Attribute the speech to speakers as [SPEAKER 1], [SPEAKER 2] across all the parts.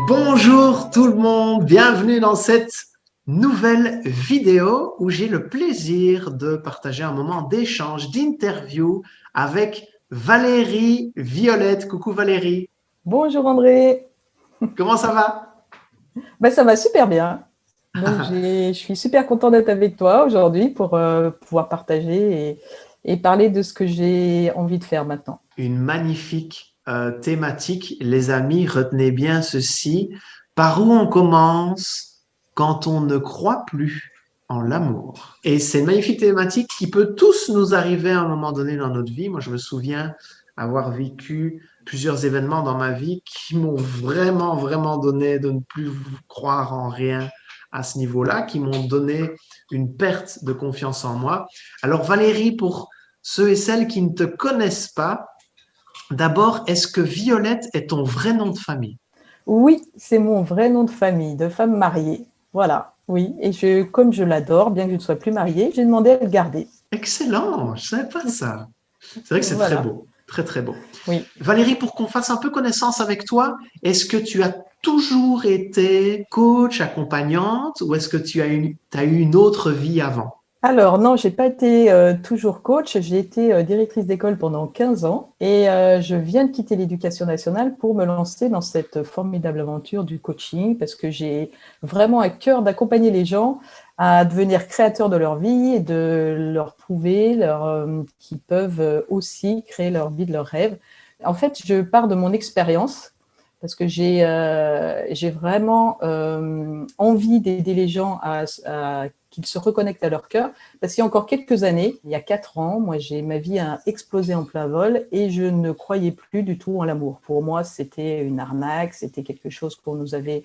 [SPEAKER 1] Bonjour tout le monde, bienvenue dans cette nouvelle vidéo où j'ai le plaisir de partager un moment d'échange, d'interview avec Valérie Violette. Coucou Valérie,
[SPEAKER 2] Bonjour André,
[SPEAKER 1] comment ça va?
[SPEAKER 2] ça va super bien. Donc je suis super contente d'être avec toi aujourd'hui pour pouvoir partager et parler de ce que j'ai envie de faire maintenant.
[SPEAKER 1] Une magnifique thématique. Les amis, retenez bien ceci. Par où on commence quand on ne croit plus en l'amour? Et c'est une magnifique thématique qui peut tous nous arriver à un moment donné dans notre vie. Moi, je me souviens avoir vécu plusieurs événements dans ma vie qui m'ont vraiment donné de ne plus croire en rien à ce niveau-là, qui m'ont donné une perte de confiance en moi. Alors Valérie, pour ceux et celles qui ne te connaissent pas, d'abord, est-ce que Violette est ton vrai nom de famille?
[SPEAKER 2] Oui, c'est mon vrai nom de famille, de femme mariée. Voilà, oui. Et comme je l'adore, bien que je ne sois plus mariée, j'ai demandé à le garder.
[SPEAKER 1] Excellent, je ne savais pas ça. C'est vrai que c'est très
[SPEAKER 2] Voilà,
[SPEAKER 1] beau, très beau.
[SPEAKER 2] oui.
[SPEAKER 1] Valérie, pour qu'on fasse un peu connaissance avec toi, est-ce que tu as toujours été coach, accompagnante, ou est-ce que t'as eu une autre vie avant?
[SPEAKER 2] Alors non, j'ai pas été toujours coach, j'ai été directrice d'école pendant 15 ans et je viens de quitter l'éducation nationale pour me lancer dans cette formidable aventure du coaching parce que j'ai vraiment à cœur d'accompagner les gens à devenir créateurs de leur vie et de leur prouver qu'ils peuvent aussi créer leur vie de leurs rêves. En fait, je pars de mon expérience parce que j'ai vraiment envie d'aider les gens à qu'ils se reconnectent à leur cœur. Parce qu'il y a encore quelques années, il y a 4 ans, moi, ma vie a explosé en plein vol et je ne croyais plus du tout en l'amour. Pour moi, c'était une arnaque, c'était quelque chose qu'on nous avait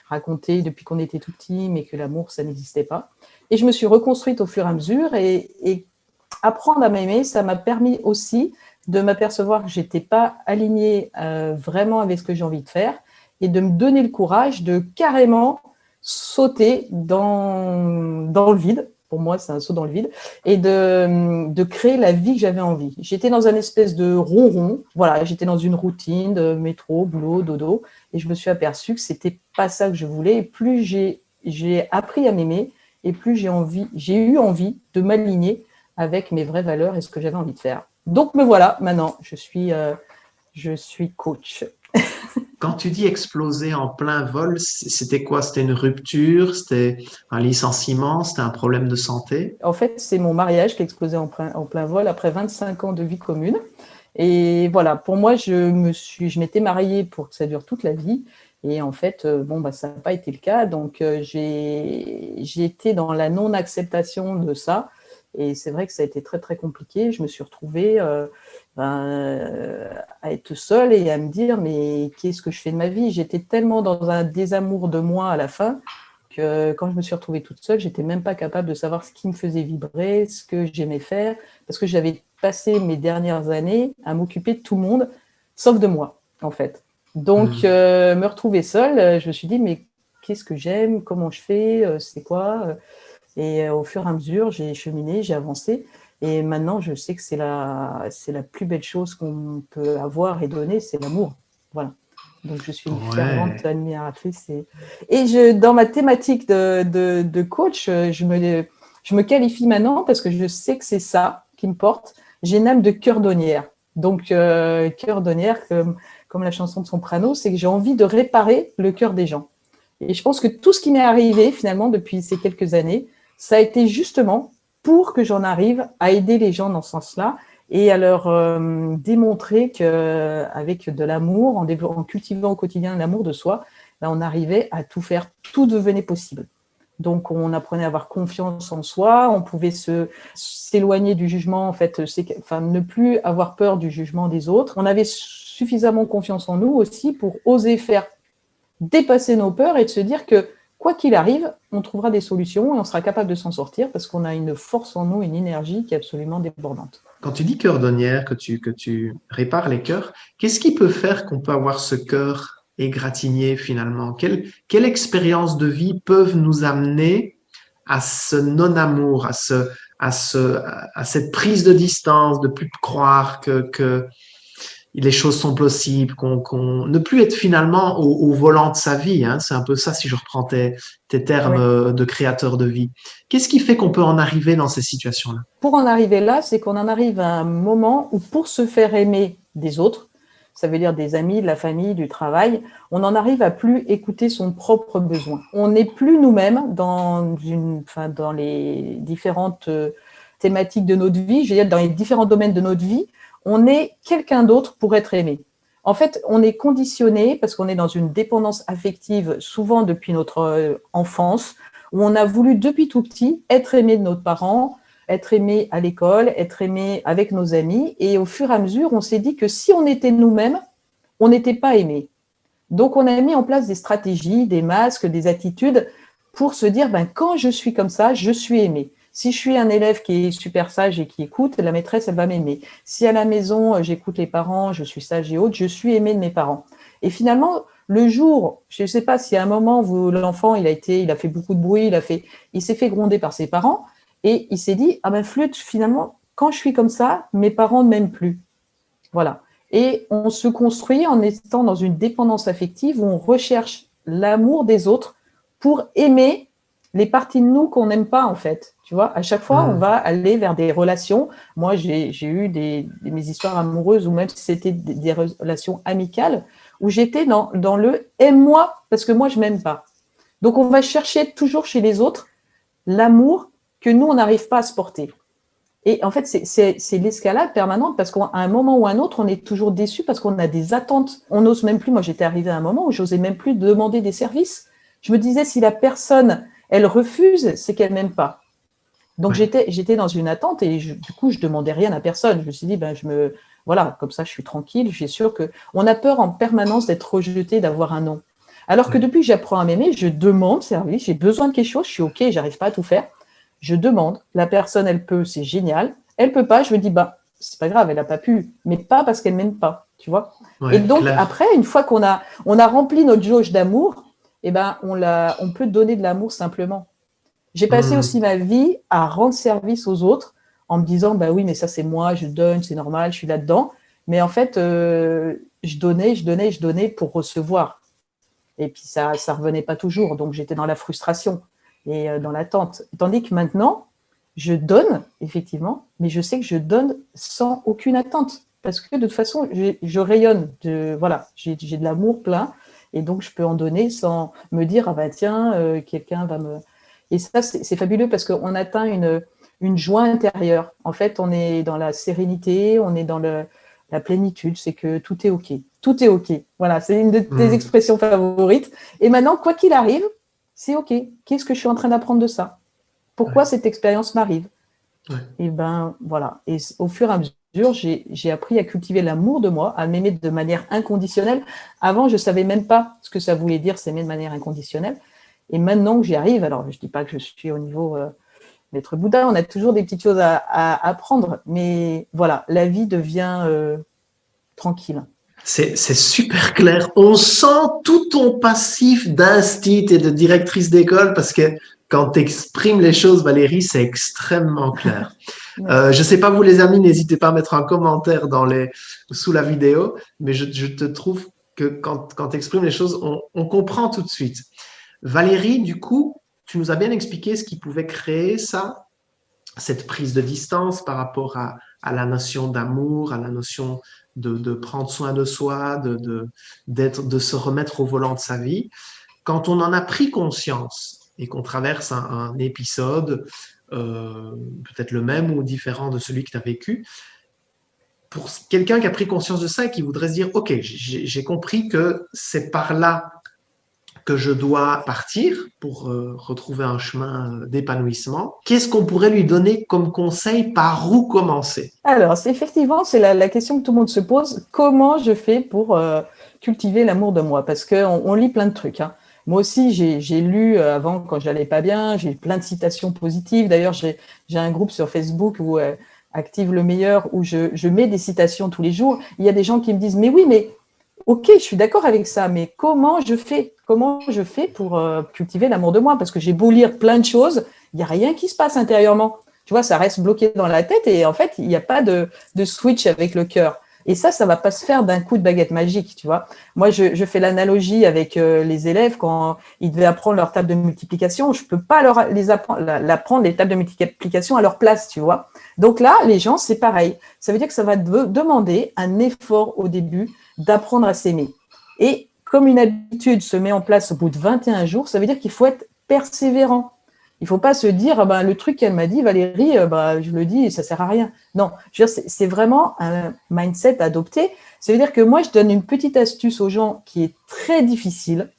[SPEAKER 2] raconté depuis qu'on était tout petit, mais que l'amour, ça n'existait pas. Et je me suis reconstruite au fur et à mesure et apprendre à m'aimer, ça m'a permis aussi de m'apercevoir que j'étais pas alignée vraiment avec ce que j'ai envie de faire et de me donner le courage de carrément sauter dans le vide. Pour moi, c'est un saut dans le vide et de créer la vie que j'avais envie. J'étais dans un espèce de ronron. Voilà, j'étais dans une routine de métro, boulot, dodo et je me suis aperçue que c'était pas ça que je voulais. Et plus j'ai appris à m'aimer et plus j'ai eu envie de m'aligner avec mes vraies valeurs et ce que j'avais envie de faire. Donc me voilà, maintenant, je suis coach.
[SPEAKER 1] Quand tu dis exploser en plein vol, c'était quoi? C'était une rupture? C'était un licenciement? C'était un problème de santé?
[SPEAKER 2] En fait, c'est mon mariage qui a explosé en plein vol après 25 ans de vie commune. Et voilà, pour moi, je m'étais mariée pour que ça dure toute la vie. Et en fait, ça n'a pas été le cas. Donc, j'ai été dans la non-acceptation de ça. Et c'est vrai que ça a été très, très compliqué. Je me suis retrouvée à être seule et à me dire, mais qu'est-ce que je fais de ma vie? J'étais tellement dans un désamour de moi à la fin que quand je me suis retrouvée toute seule, j'étais même pas capable de savoir ce qui me faisait vibrer, ce que j'aimais faire, parce que j'avais passé mes dernières années à m'occuper de tout le monde, sauf de moi, en fait. Donc,
[SPEAKER 1] Hmm.
[SPEAKER 2] me retrouver seule, je me suis dit, mais qu'est-ce que j'aime, comment je fais, c'est quoi? Et au fur et à mesure, j'ai cheminé, j'ai avancé. Et maintenant, je sais que c'est la plus belle chose qu'on peut avoir et donner, c'est l'amour. Voilà. Donc, je suis une fervente
[SPEAKER 1] Ouais.
[SPEAKER 2] admiratrice. Dans ma thématique de coach, je me qualifie maintenant parce que je sais que c'est ça qui me porte. J'ai une âme de cœur-donnière. Donc, cœur-donnière, comme la chanson de Soprano, c'est que j'ai envie de réparer le cœur des gens. Et je pense que tout ce qui m'est arrivé, finalement, depuis ces quelques années, ça a été justement pour que j'en arrive à aider les gens dans ce sens-là et à leur démontrer qu'avec de l'amour, en cultivant au quotidien l'amour de soi, on arrivait à tout faire, tout devenait possible. Donc, on apprenait à avoir confiance en soi, on pouvait s'éloigner du jugement, en fait, ne plus avoir peur du jugement des autres. On avait suffisamment confiance en nous aussi pour oser faire dépasser nos peurs et de se dire que quoi qu'il arrive, on trouvera des solutions et on sera capable de s'en sortir parce qu'on a une force en nous, une énergie qui est absolument débordante.
[SPEAKER 1] Quand tu dis cœur d'honneur, que tu répares les cœurs, qu'est-ce qui peut faire qu'on peut avoir ce cœur égratigné finalement? Quelle expérience de vie peuvent nous amener à ce non-amour, à cette prise de distance, de plus croire que les choses sont possibles, ne plus être finalement au volant de sa vie. Hein. C'est un peu ça si je reprends tes termes
[SPEAKER 2] Oui.
[SPEAKER 1] de créateur de vie. Qu'est-ce qui fait qu'on peut en arriver dans ces situations-là?
[SPEAKER 2] Pour en arriver là, c'est qu'on en arrive à un moment où pour se faire aimer des autres, ça veut dire des amis, de la famille, du travail, on en arrive à plus écouter son propre besoin. On n'est plus nous-mêmes dans les différentes thématiques de notre vie, je veux dire dans les différents domaines de notre vie, on est quelqu'un d'autre pour être aimé. En fait, on est conditionné parce qu'on est dans une dépendance affective souvent depuis notre enfance, où on a voulu depuis tout petit être aimé de nos parents, être aimé à l'école, être aimé avec nos amis. Et au fur et à mesure, on s'est dit que si on était nous-mêmes, on n'était pas aimé. Donc, on a mis en place des stratégies, des masques, des attitudes pour se dire, quand je suis comme ça, je suis aimé. Si je suis un élève qui est super sage et qui écoute, la maîtresse, elle va m'aimer. Si à la maison, j'écoute les parents, je suis sage et haute, je suis aimé de mes parents. Et finalement, le jour, je ne sais pas si à un moment, l'enfant, il a fait beaucoup de bruit, il s'est fait gronder par ses parents, et il s'est dit, flûte, finalement, quand je suis comme ça, mes parents ne m'aiment plus. Voilà. Et on se construit en étant dans une dépendance affective où on recherche l'amour des autres pour aimer les parties de nous qu'on n'aime pas, en fait. Tu vois, à chaque fois, on va aller vers des relations. Moi, j'ai eu mes histoires amoureuses, ou même si c'était des relations amicales, où j'étais dans le « aime-moi » parce que moi, je ne m'aime pas. Donc, on va chercher toujours chez les autres l'amour que nous, on n'arrive pas à se porter. Et en fait, c'est l'escalade permanente parce qu'à un moment ou à un autre, on est toujours déçu parce qu'on a des attentes. On n'ose même plus. Moi, j'étais arrivée à un moment où j'osais même plus demander des services. Je me disais, si la personne, elle refuse, c'est qu'elle m'aime pas. Donc, j'étais dans une attente et du coup, je demandais rien à personne. Je me suis dit, voilà, comme ça, je suis tranquille. Je suis sûre qu'on a peur en permanence d'être rejeté, d'avoir un non. Alors que depuis que j'apprends à m'aimer, je demande service, j'ai besoin de quelque chose, je suis OK, j'arrive pas à tout faire. Je demande, la personne, elle peut, c'est génial. Elle peut pas, je me dis, c'est pas grave, elle a pas pu, mais pas parce qu'elle m'aime pas, tu vois.
[SPEAKER 1] Ouais,
[SPEAKER 2] et donc,
[SPEAKER 1] clair.
[SPEAKER 2] après, une fois qu'on a rempli notre jauge d'amour, on peut donner de l'amour simplement. J'ai passé aussi ma vie à rendre service aux autres en me disant, oui, mais ça, c'est moi, je donne, c'est normal, je suis là-dedans. Mais en fait, je donnais pour recevoir. Et puis, ça revenait pas toujours. Donc, j'étais dans la frustration et dans l'attente. Tandis que maintenant, je donne, effectivement, mais je sais que je donne sans aucune attente. Parce que de toute façon, je rayonne. J'ai de l'amour plein. Et donc, je peux en donner sans me dire, tiens, quelqu'un va me... Et ça, c'est fabuleux parce qu'on atteint une joie intérieure. En fait, on est dans la sérénité, on est dans la plénitude, c'est que tout est OK. Tout est OK. Voilà, c'est une de tes expressions favorites. Et maintenant, quoi qu'il arrive, c'est OK. Qu'est-ce que je suis en train d'apprendre de ça? Pourquoi cette expérience m'arrive? Et voilà. Et au fur et à mesure, j'ai appris à cultiver l'amour de moi, à m'aimer de manière inconditionnelle. Avant, je ne savais même pas ce que ça voulait dire, s'aimer de manière inconditionnelle. Et maintenant que j'y arrive, alors je ne dis pas que je suis au niveau maître Bouddha, on a toujours des petites choses à apprendre, mais voilà, la vie devient tranquille.
[SPEAKER 1] C'est super clair. On sent tout ton passif d'instit et de directrice d'école parce que quand tu exprimes les choses, Valérie, c'est extrêmement clair. Je sais pas, vous les amis, n'hésitez pas à mettre un commentaire sous la vidéo, mais je te trouve que quand tu exprimes les choses, on comprend tout de suite. Valérie, du coup, tu nous as bien expliqué ce qui pouvait créer ça, cette prise de distance par rapport à la notion d'amour, à la notion de prendre soin de soi, de se remettre au volant de sa vie. Quand on en a pris conscience et qu'on traverse un épisode, peut-être le même ou différent de celui que tu as vécu, pour quelqu'un qui a pris conscience de ça et qui voudrait se dire, OK, j'ai compris que c'est par là que je dois partir pour retrouver un chemin d'épanouissement. Qu'est-ce qu'on pourrait lui donner comme conseil? Par où commencer?
[SPEAKER 2] Alors, effectivement, c'est la question que tout le monde se pose. Comment je fais pour cultiver l'amour de moi? Parce qu'on lit plein de trucs. Hein. Moi aussi, j'ai lu avant, quand je n'allais pas bien, j'ai plein de citations positives. D'ailleurs, j'ai un groupe sur Facebook où Active le meilleur, où je mets des citations tous les jours. Il y a des gens qui me disent, mais oui, mais OK, je suis d'accord avec ça, mais comment je fais? Comment je fais pour cultiver l'amour de moi? Parce que j'ai beau lire plein de choses, il n'y a rien qui se passe intérieurement. Tu vois, ça reste bloqué dans la tête et en fait, il n'y a pas de switch avec le cœur. Et ça va pas se faire d'un coup de baguette magique, tu vois. Moi, je fais l'analogie avec les élèves quand ils devaient apprendre leur table de multiplication. Je peux pas l'apprendre les tables de multiplication à leur place, tu vois. Donc là, les gens, c'est pareil. Ça veut dire que ça va demander un effort au début d'apprendre à s'aimer. Et comme une habitude se met en place au bout de 21 jours, ça veut dire qu'il faut être persévérant. Il ne faut pas se dire, ah ben, le truc qu'elle m'a dit, Valérie, je le dis, ça ne sert à rien. Non, je veux dire, c'est vraiment un mindset adopté. Ça veut dire que moi, je donne une petite astuce aux gens qui est très difficile,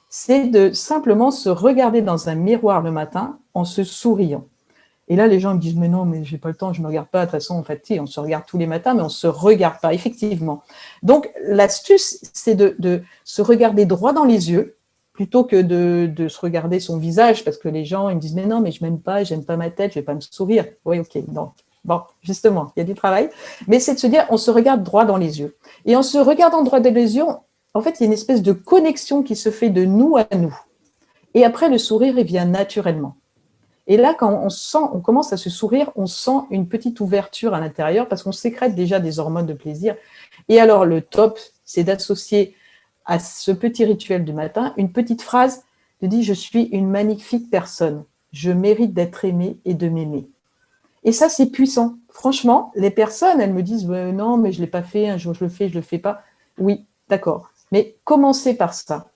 [SPEAKER 2] c'est de simplement se regarder dans un miroir le matin en se souriant. Et là, les gens me disent, mais non, mais j'ai pas le temps, je ne me regarde pas. De toute façon, en fait, on se regarde tous les matins, mais on ne se regarde pas, effectivement. Donc, l'astuce, c'est de se regarder droit dans les yeux, plutôt que de se regarder son visage, parce que les gens, ils me disent, mais non, mais je m'aime pas, j'aime pas ma tête, je vais pas me sourire. Oui, ok, donc, bon, justement, il y a du travail. Mais c'est de se dire, on se regarde droit dans les yeux. Et en se regardant droit dans les yeux, en fait, il y a une espèce de connexion qui se fait de nous à nous. Et après, le sourire, il vient naturellement. Et là, quand on commence à se sourire, on sent une petite ouverture à l'intérieur parce qu'on sécrète déjà des hormones de plaisir. Et alors, le top, c'est d'associer à ce petit rituel du matin une petite phrase de dire « Je suis une magnifique personne. Je mérite d'être aimée et de m'aimer. » Et ça, c'est puissant. Franchement, les personnes, elles me disent non, mais je ne l'ai pas fait, un jour je le fais pas. Oui, d'accord. Mais commencez par ça.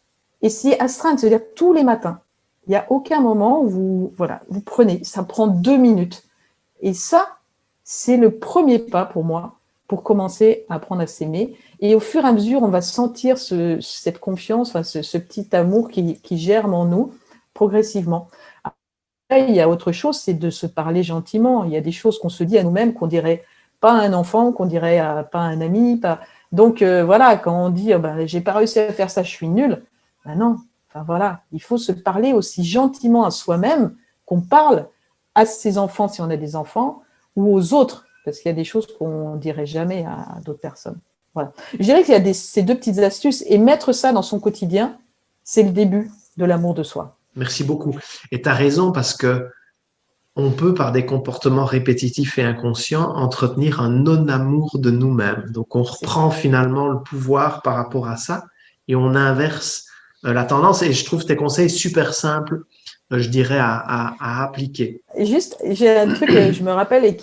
[SPEAKER 2] Et si astreinte, c'est-à-dire tous les matins, il n'y a aucun moment où vous prenez, ça prend 2 minutes. Et ça, c'est le premier pas pour moi, pour commencer à apprendre à s'aimer. Et au fur et à mesure, on va sentir cette confiance, ce petit amour qui germe en nous progressivement. Après, il y a autre chose, c'est de se parler gentiment. Il y a des choses qu'on se dit à nous-mêmes qu'on dirait pas à un enfant, qu'on dirait pas à un ami. Pas... Donc voilà, quand on dit j'ai pas réussi à faire ça, je suis nulle, non. Enfin voilà, il faut se parler aussi gentiment à soi-même qu'on parle à ses enfants si on a des enfants ou aux autres, parce qu'il y a des choses qu'on dirait jamais à d'autres personnes. Voilà. Je dirais qu'il y a ces 2 petites astuces et mettre ça dans son quotidien, c'est le début de l'amour de soi.
[SPEAKER 1] Merci beaucoup. Et tu as raison parce que on peut, par des comportements répétitifs et inconscients, entretenir un non-amour de nous-mêmes. Donc, on reprend finalement le pouvoir par rapport à ça et on inverse la tendance. Et je trouve tes conseils super simples, je dirais, à appliquer.
[SPEAKER 2] Et juste, j'ai un truc que je me rappelle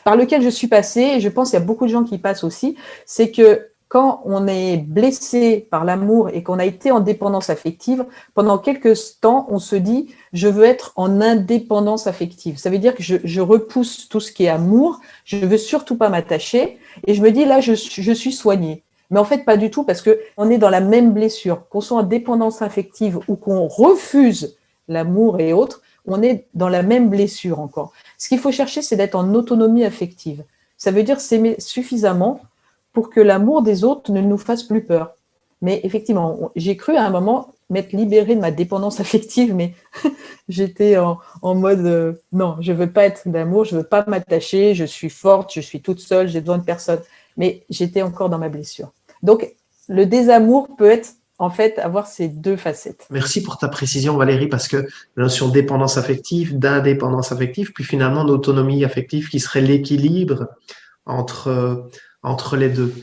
[SPEAKER 2] par lequel je suis passée, et je pense qu'il y a beaucoup de gens qui passent aussi, c'est que quand on est blessé par l'amour et qu'on a été en dépendance affective, pendant quelques temps, on se dit « je veux être en indépendance affective ». Ça veut dire que je repousse tout ce qui est amour, je ne veux surtout pas m'attacher, et je me dis « là, je suis soignée ». Mais en fait, pas du tout, parce qu'on est dans la même blessure. Qu'on soit en dépendance affective ou qu'on refuse l'amour et autres, on est dans la même blessure encore. Ce qu'il faut chercher, c'est d'être en autonomie affective. Ça veut dire s'aimer suffisamment pour que l'amour des autres ne nous fasse plus peur. Mais effectivement, j'ai cru à un moment m'être libérée de ma dépendance affective, mais j'étais en mode non, je veux pas être d'amour, je veux pas m'attacher, je suis forte, je suis toute seule, j'ai besoin de personne. Mais j'étais encore dans ma blessure. Donc, le désamour peut être, en fait, avoir ces 2 facettes.
[SPEAKER 1] Merci pour ta précision, Valérie, parce que la notion de dépendance affective, d'indépendance affective, puis finalement d'autonomie affective qui serait l'équilibre entre les deux.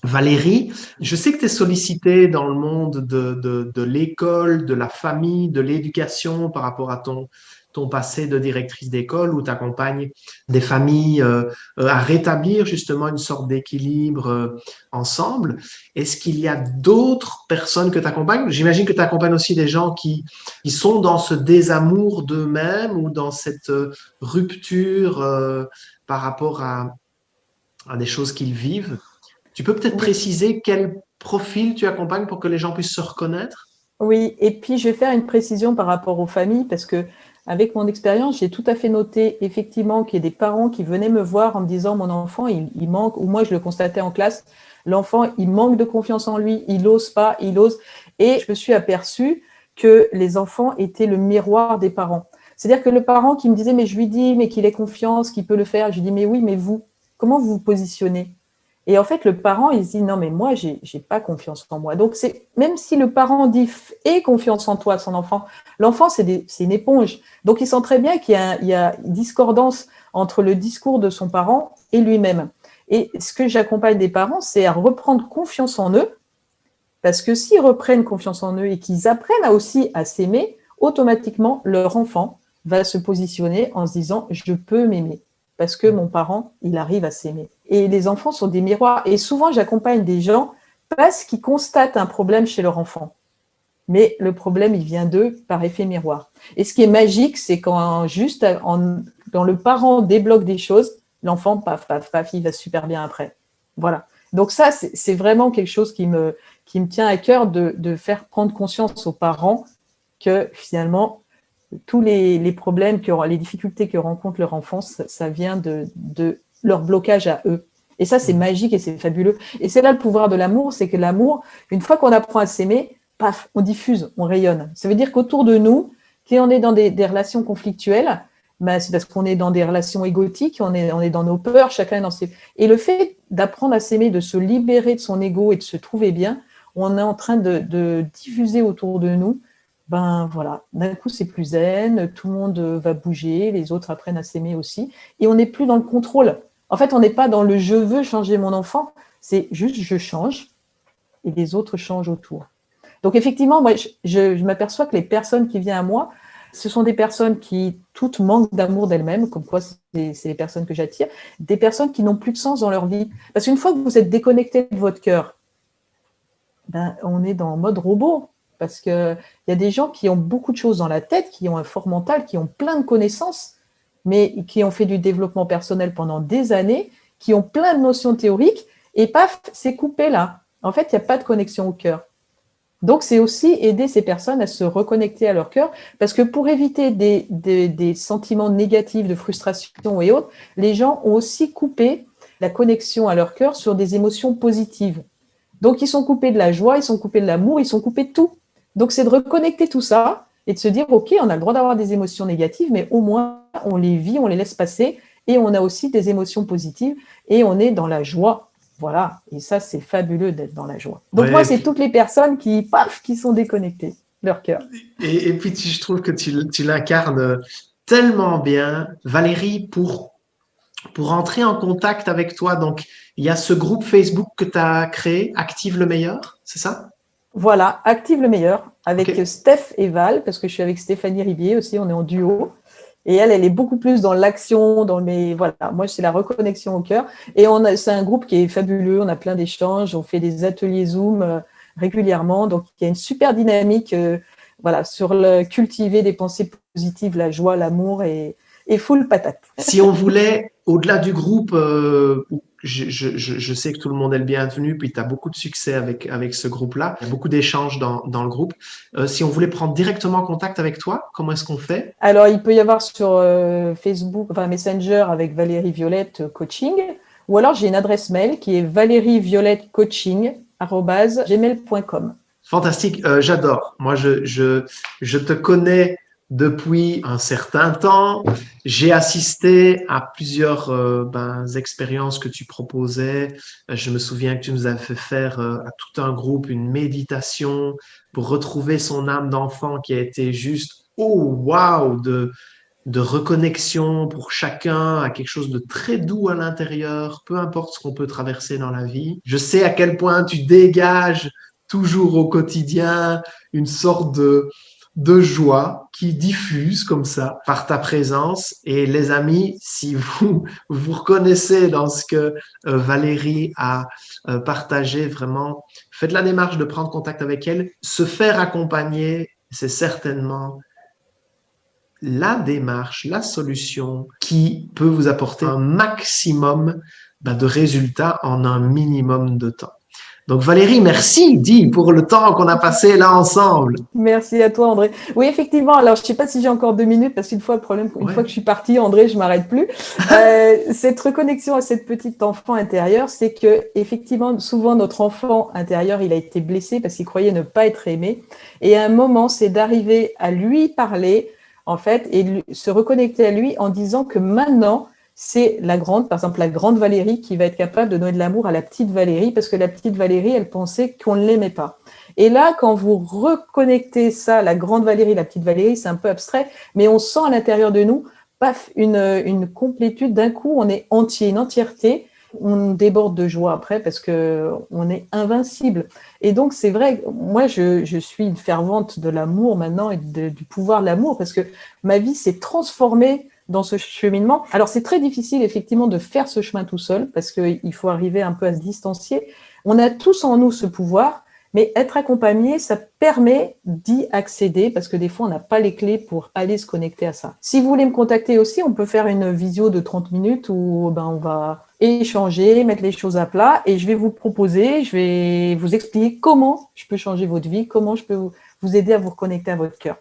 [SPEAKER 1] Valérie, je sais que tu es sollicitée dans le monde de l'école, de la famille, de l'éducation par rapport à ton passé de directrice d'école où tu accompagnes des familles à rétablir justement une sorte d'équilibre ensemble. Est-ce qu'il y a d'autres personnes que tu accompagnes? J'imagine que tu accompagnes aussi des gens qui sont dans ce désamour d'eux-mêmes ou dans cette rupture par rapport à des choses qu'ils vivent. Tu peux peut-être
[SPEAKER 2] Oui.
[SPEAKER 1] préciser quel profil tu accompagnes pour que les gens puissent se reconnaître?
[SPEAKER 2] Oui, et puis je vais faire une précision par rapport aux familles, parce que avec mon expérience, j'ai tout à fait noté effectivement qu'il y a des parents qui venaient me voir en me disant mon enfant, il manque, ou moi je le constatais en classe, l'enfant, il manque de confiance en lui, il n'ose pas, il ose. Et je me suis aperçue que les enfants étaient le miroir des parents. C'est-à-dire que le parent qui me disait, mais je lui dis, mais qu'il ait confiance, qu'il peut le faire, je lui dis, mais oui, mais vous, comment vous vous positionnez? Et en fait, le parent, il se dit, non, mais moi, j'ai pas confiance en moi. Donc, même si le parent dit, aie confiance en toi, son enfant, l'enfant, c'est une éponge. Donc, il sent très bien qu'il y a discordance entre le discours de son parent et lui-même. Et ce que j'accompagne des parents, c'est à reprendre confiance en eux, parce que s'ils reprennent confiance en eux et qu'ils apprennent aussi à s'aimer, automatiquement, leur enfant va se positionner en se disant « je peux m'aimer ». Parce que mon parent, il arrive à s'aimer. Et les enfants sont des miroirs. Et souvent, j'accompagne des gens parce qu'ils constatent un problème chez leur enfant. Mais le problème, il vient d'eux par effet miroir. Et ce qui est magique, c'est quand quand le parent débloque des choses, l'enfant, paf, paf, paf, il va super bien après. Voilà. Donc ça, c'est vraiment quelque chose qui me tient à cœur de faire prendre conscience aux parents que finalement, tous les problèmes, les difficultés que rencontre leur enfant, ça vient de leur blocage à eux. Et ça, c'est magique et c'est fabuleux. Et c'est là le pouvoir de l'amour, c'est que l'amour, une fois qu'on apprend à s'aimer, paf, on diffuse, on rayonne. Ça veut dire qu'autour de nous, si on est dans des relations conflictuelles, ben c'est parce qu'on est dans des relations égotiques, on est dans nos peurs, chacun est dans ses... Et le fait d'apprendre à s'aimer, de se libérer de son ego et de se trouver bien, on est en train de diffuser autour de nous, ben voilà, d'un coup c'est plus zen, tout le monde va bouger, les autres apprennent à s'aimer aussi, et on n'est plus dans le contrôle. En fait, on n'est pas dans le « je veux changer mon enfant », c'est juste « je change » et les autres changent autour. Donc effectivement, moi, je m'aperçois que les personnes qui viennent à moi, ce sont des personnes qui toutes manquent d'amour d'elles-mêmes, comme quoi c'est les personnes que j'attire, des personnes qui n'ont plus de sens dans leur vie. Parce qu'une fois que vous êtes déconnecté de votre cœur, ben, on est dans mode robot. Parce qu'il y a des gens qui ont beaucoup de choses dans la tête, qui ont un fort mental, qui ont plein de connaissances, mais qui ont fait du développement personnel pendant des années, qui ont plein de notions théoriques, et paf, c'est coupé là. En fait, il n'y a pas de connexion au cœur. Donc, c'est aussi aider ces personnes à se reconnecter à leur cœur, parce que pour éviter des sentiments négatifs, de frustration et autres, les gens ont aussi coupé la connexion à leur cœur sur des émotions positives. Donc, ils sont coupés de la joie, ils sont coupés de l'amour, ils sont coupés de tout. Donc, c'est de reconnecter tout ça et de se dire, OK, on a le droit d'avoir des émotions négatives, mais au moins, on les vit, on les laisse passer, et on a aussi des émotions positives, et on est dans la joie. Voilà, et ça, c'est fabuleux d'être dans la joie. Donc, moi, c'est toutes les personnes qui sont déconnectées, leur cœur.
[SPEAKER 1] Et puis, je trouve que tu l'incarnes tellement bien, Valérie, pour entrer en contact avec toi. Donc, il y a ce groupe Facebook que tu as créé, Active le meilleur, c'est ça?
[SPEAKER 2] Voilà, Active le meilleur, avec
[SPEAKER 1] Ok.
[SPEAKER 2] Steph et Val, parce que je suis avec Stéphanie Ribier aussi, on est en duo. Et elle est beaucoup plus dans l'action, voilà. Moi, c'est la reconnexion au cœur. Et c'est un groupe qui est fabuleux. On a plein d'échanges. On fait des ateliers Zoom régulièrement. Donc, il y a une super dynamique, voilà, sur cultiver des pensées positives, la joie, l'amour et full patate.
[SPEAKER 1] Si on voulait, au-delà du groupe, je sais que tout le monde est le bienvenu, puis tu as beaucoup de succès avec ce groupe-là. Il y a beaucoup d'échanges dans le groupe. Si on voulait prendre directement contact avec toi, comment est-ce qu'on fait?
[SPEAKER 2] Alors, il peut y avoir sur Facebook, enfin Messenger avec Valérie Violette Coaching, ou alors j'ai une adresse mail qui est valerieviolettecoaching@gmail.com.
[SPEAKER 1] Fantastique, j'adore. Moi, je te connais depuis un certain temps. J'ai assisté à plusieurs expériences que tu proposais. Je me souviens que tu nous as fait faire à tout un groupe une méditation pour retrouver son âme d'enfant qui a été juste, oh wow, de reconnexion pour chacun à quelque chose de très doux à l'intérieur, peu importe ce qu'on peut traverser dans la vie. Je sais à quel point tu dégages toujours au quotidien une sorte de joie qui diffuse comme ça par ta présence. Et les amis, si vous reconnaissez dans ce que Valérie a partagé, vraiment, faites la démarche de prendre contact avec elle. Se faire accompagner, c'est certainement la démarche, la solution qui peut vous apporter un maximum de résultats en un minimum de temps. Donc Valérie, merci, pour le temps qu'on a passé là ensemble.
[SPEAKER 2] Merci à toi, André. Oui, effectivement. Alors, je ne sais pas si j'ai encore 2 minutes, parce qu'une fois, une fois que je suis partie, André, je m'arrête plus. Cette reconnexion à cette petite enfant intérieur, c'est que, effectivement, souvent, notre enfant intérieur, il a été blessé parce qu'il croyait ne pas être aimé. Et à un moment, c'est d'arriver à lui parler, en fait, et se reconnecter à lui en disant que maintenant, c'est par exemple, la grande Valérie qui va être capable de donner de l'amour à la petite Valérie, parce que la petite Valérie, elle pensait qu'on ne l'aimait pas. Et là, quand vous reconnectez ça, la grande Valérie, la petite Valérie, c'est un peu abstrait, mais on sent à l'intérieur de nous, paf, une complétude. D'un coup, on est entier, une entièreté. on déborde de joie après parce qu'on est invincible. Et donc, c'est vrai, moi, je suis une fervente de l'amour maintenant et du pouvoir de l'amour parce que ma vie s'est transformée dans ce cheminement. Alors, c'est très difficile, effectivement, de faire ce chemin tout seul parce qu'il faut arriver un peu à se distancier. On a tous en nous ce pouvoir, mais être accompagné, ça permet d'y accéder parce que des fois, on n'a pas les clés pour aller se connecter à ça. Si vous voulez me contacter aussi, on peut faire une visio de 30 minutes où on va échanger, mettre les choses à plat et je vais vous proposer, je vais vous expliquer comment je peux changer votre vie, comment je peux vous aider à vous reconnecter à votre cœur.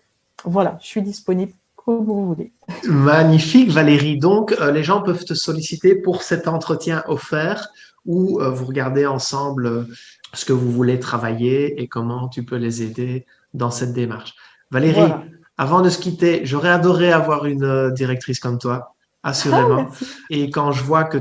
[SPEAKER 2] Voilà, je suis disponible comme vous voulez.
[SPEAKER 1] Magnifique, Valérie. Donc, les gens peuvent te solliciter pour cet entretien offert où vous regardez ensemble ce que vous voulez travailler et comment tu peux les aider dans cette démarche. Valérie,
[SPEAKER 2] Voilà.
[SPEAKER 1] avant de se quitter, j'aurais adoré avoir une directrice comme toi,
[SPEAKER 2] Ah,
[SPEAKER 1] assurément.
[SPEAKER 2] merci.
[SPEAKER 1] Et quand je vois que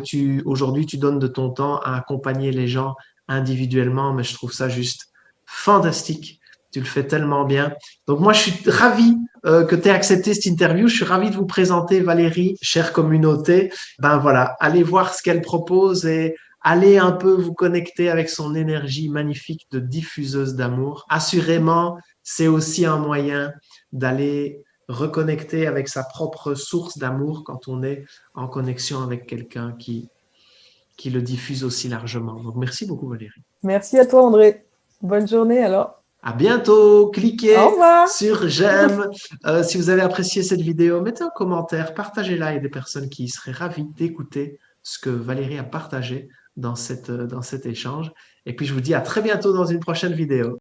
[SPEAKER 1] aujourd'hui, tu donnes de ton temps à accompagner les gens individuellement, mais je trouve ça juste fantastique. Tu le fais tellement bien. Donc, moi, je suis ravi que tu aies accepté cette interview. Je suis ravi de vous présenter Valérie, chère communauté. Ben voilà, allez voir ce qu'elle propose et allez un peu vous connecter avec son énergie magnifique de diffuseuse d'amour. Assurément, c'est aussi un moyen d'aller reconnecter avec sa propre source d'amour quand on est en connexion avec quelqu'un qui le diffuse aussi largement. Donc, merci beaucoup, Valérie.
[SPEAKER 2] Merci à toi, André. Bonne journée alors.
[SPEAKER 1] À bientôt.
[SPEAKER 2] Au
[SPEAKER 1] Cliquez
[SPEAKER 2] revoir.
[SPEAKER 1] sur j'aime. Si vous avez apprécié cette vidéo, mettez un commentaire, partagez-la. Il y a des personnes qui seraient ravies d'écouter ce que Valérie a partagé dans cet échange. Et puis, je vous dis à très bientôt dans une prochaine vidéo.